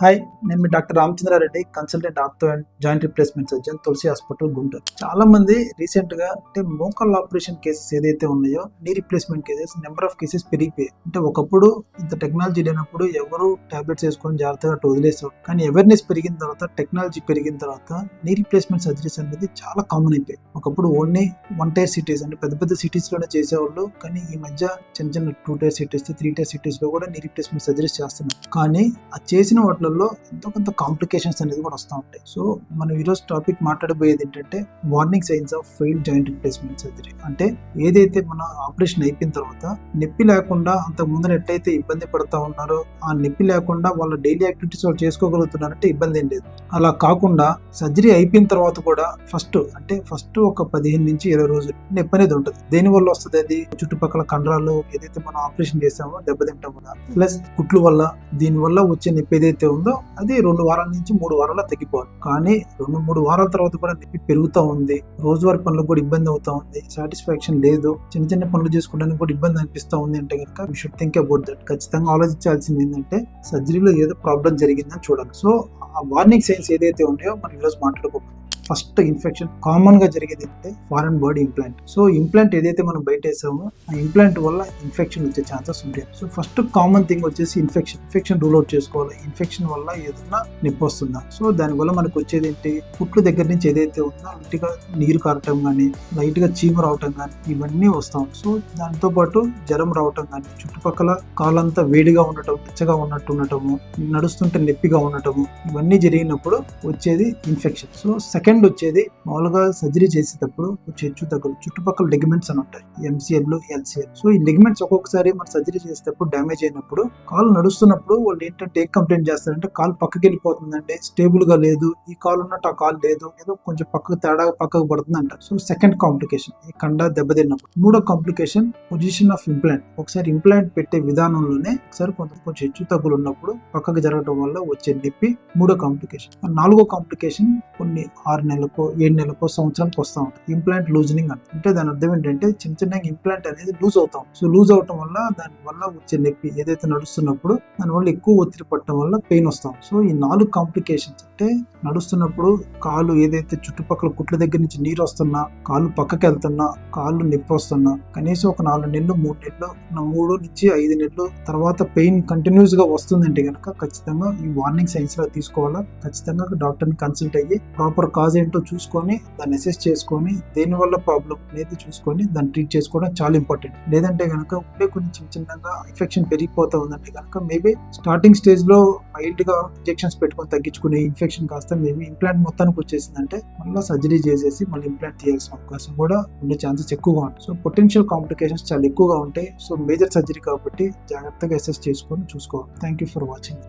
Hi, నేను మీ doctor Ramachandra Reddy, consultant ortho and joint replacement surgeon, Tulasi hospital, Guntur. చాలా మంది రీసెంట్ గా అంటే మోకాళ్ళ ఆపరేషన్ కేసెస్ ఏదైతే ఉన్నాయో, knee replacement cases number of cases పెరిగిపోయాయి. అంటే ఒకప్పుడు ఇంత టెక్నాలజీ లేనప్పుడు ఎవరు టాబ్లెట్స్ వేసుకొని జాగ్రత్తగా వదిలేసారు. కానీ అవేర్నెస్ పెరిగిన తర్వాత, టెక్నాలజీ పెరిగిన తర్వాత నీ రిప్లేస్మెంట్ సర్జరీస్ అనేది చాలా కామన్ అయిపోయాయి. ఒకప్పుడు ఓన్లీ 1 tier సిటీస్ అంటే పెద్ద పెద్ద సిటీస్ లోనే చేసేవాళ్ళు. కానీ ఈ మధ్య చిన్న చిన్న 2 tier సిటీస్, 3 tier సిటీస్ లో కూడా నీ రిప్లేస్మెంట్ సర్జరీస్ చేస్తున్నారు. కానీ ఆ చేసిన వాటిల్లో ఎంతో కొంత కాంప్లికేషన్స్ అనేది కూడా వస్తూ ఉంటాయి. సో మనం ఈరోజు టాపిక్ మాట్లాడబోయేది ఏంటంటే warning signs of failed joint replacement surgery. అంటే ఏదైతే మన ఆపరేషన్ అయిపోయిన తర్వాత నొప్పి లేకుండా అంతకు ముందు ఎట్లయితే ఇబ్బంది పడతా ఉన్నారో, ఆ నొప్పి లేకుండా వాళ్ళ డైలీ యాక్టివిటీస్ వాళ్ళు చేసుకోగలుగుతున్నారంటే ఇబ్బంది ఏం లేదు. అలా కాకుండా సర్జరీ అయిపోయిన తర్వాత కూడా ఫస్ట్ ఒక 15 నుంచి 20 రోజులు నొప్పి అనేది ఉంటుంది. దేని వల్ల వస్తుంది? అది చుట్టుపక్కల కండరాలు ఏదైతే మనం ఆపరేషన్ చేసామో దెబ్బతింటాం కదా, ప్లస్ కుట్లు వల్ల, దీని వల్ల వచ్చే నొప్పి ఏదైతే ఉందో అది 2 వారాల నుంచి 3 వారాల్లో తగ్గిపోవాలి. కానీ 2-3 వారాల తర్వాత కూడా నొప్పి పెరుగుతూ ఉంది, రోజువారీ పనులకు కూడా ఇబ్బంది అవుతా ఉంది, సాటిస్ఫాక్షన్ లేదు, చిన్న చిన్న పనులు చేసుకోవడానికి కూడా ఇబ్బంది అనిపిస్తూ ఉంది అంటే కనుక you should think about that. ఖచ్చితంగా ఆలోచించాల్సింది ఏంటంటే సర్జరీలో ఏదో ప్రాబ్లం జరిగిందని చూడాలి. సో ఆ వార్నింగ్ సైన్స్ ఏదైతే ఉన్నాయో మనం ఈరోజు మాట్లాడుకోవాలి. ఫస్ట్ ఇన్ఫెక్షన్ కామన్ గా జరిగేది అంటే foreign body implant. So implant ఏదైతే మనం బయట వేసామో ఆ ఇంప్లాంట్ వల్ల ఇన్ఫెక్షన్ వచ్చే ఛాన్సెస్ ఉంటాయి. సో ఫస్ట్ కామన్ థింగ్ వచ్చేసి ఇన్ఫెక్షన్ రూల్ అవుట్ చేసుకోవాలి. ఇన్ఫెక్షన్ వల్ల ఏదైనా నొప్పి వస్తుందా? సో దానివల్ల మనకు వచ్చేది ఏంటి? కుట్లు దగ్గర నుంచి ఏదైతే ఉందో లైట్ గా నీరు కారటం కానీ, లైట్ గా చీమ రావటం కానీ, ఇవన్నీ వస్తాం. సో దాంతో పాటు జ్వరం రావటం కానీ, చుట్టుపక్కల కాలంతా వేడిగా ఉండటం, వెచ్చగా ఉండటము, నడుస్తుంటే నొప్పిగా ఉండటము, ఇవన్నీ జరిగినప్పుడు వచ్చేది ఇన్ఫెక్షన్. సో సెకండ్ వచ్చేది మామూలుగా సర్జరీ చేసేటప్పుడు వచ్చే హెచ్చుతగ్గులు, చుట్టుపక్కల లిగమెంట్స్ అని ఉంటాయి, MCL, LCL. సో ఈ లిగమెంట్స్ ఒక్కొక్కసారి మన సర్జరీ చేసేటప్పుడు డ్యామేజ్ అయినప్పుడు, కాలు నడుస్తున్నప్పుడు వాళ్ళు ఏంటంటే ఏం కంప్లైంట్ చేస్తారంటే కాలు పక్కకి వెళ్ళిపోతుందంటే, స్టేబుల్ గా లేదు, ఈ కాలు ఉన్నట్టు ఆ కాలు లేదు, ఏదో కొంచెం పక్కకు పడుతుంది అంటారు. సో సెకండ్ కాంప్లికేషన్ ఈ కండ దెబ్బతిన్నప్పుడు. మూడో కాంప్లికేషన్ పొజిషన్ ఆఫ్ ఇంప్లాంట్. ఒకసారి ఇంప్లాంట్ పెట్టే విధానంలోనే ఒకసారి కొంచెం హెచ్చుతగ్గులు ఉన్నప్పుడు పక్కకు జరగడం వల్ల వచ్చే నొప్పి మూడో కాంప్లికేషన్. నాలుగో కాంప్లికేషన్ కొన్ని 6 నెలలకో 7 నెలలకో సంవత్సరానికి వస్తూ ఉంటుంది, ఇంప్లాంట్ లూజనింగ్ అంటే దాని అర్థం ఏంటంటే చిన్న ఇంప్లాంట్ అనేది లూజ్ అవుతాం. సో లూజ్ అవటం వల్ల దాని వల్ల వచ్చే నొప్పి ఏదైతే నడుస్తున్నప్పుడు దాని వల్ల ఎక్కువ ఒత్తిడి పట్టడం వల్ల పెయిన్ వస్తాం. సో ఈ 4 కాంప్లికేషన్స్ అంటే నడుస్తున్నప్పుడు కాలు ఏదైతే చుట్టుపక్కల కుట్ల దగ్గర నుంచి నీరు వస్తున్నా, కాలు పక్కకి వెళ్తున్నా, కాళ్ళు నొప్పి వస్తున్నా, కనీసం ఒక 4 నెలలు 3 నెలలు 3 నుంచి 5 నెలలు తర్వాత పెయిన్ కంటిన్యూస్ గా వస్తుందంటే కనుక ఖచ్చితంగా ఈ వార్నింగ్ సైన్స్ లో తీసుకోవాలా. ఖచ్చితంగా డాక్టర్ని కన్సల్ట్ అయ్యి ప్రాపర్ కాజ్ ఏంటో చూసుకొని దాన్ని అసెస్ చేసుకొని దేని వల్ల ప్రాబ్లం అనేది చూసుకొని దాన్ని ట్రీట్ చేసుకోవడం చాలా ఇంపార్టెంట్. లేదంటే కనుక ఉండే కొంచెం చిన్నగా ఇన్ఫెక్షన్ పెరిగిపోతా ఉందంటే కనుక మేబీ స్టార్టింగ్ స్టేజ్ లో మైల్డ్ గా ఇంజెక్షన్స్ పెట్టుకొని తగ్గించుకునే ఇన్ఫెక్షన్ కాస్త మేబీ ఇంప్లాంట్ మొత్తానికి వచ్చేసిందంటే మళ్ళీ సర్జరీ చేసేసి మళ్ళీ ఇంప్లాంట్ తీయాల్సిన అవకాశం కూడా ఉండే ఛాన్సెస్ ఎక్కువగా ఉంటాయి. సో పొటెన్షియల్ కాంప్లికేషన్స్ చాలా ఎక్కువగా ఉంటాయి. సో మేజర్ సర్జరీ కాబట్టి జాగ్రత్తగా అసెస్ చేసుకొని చూసుకోవాలి. Thank you for watching.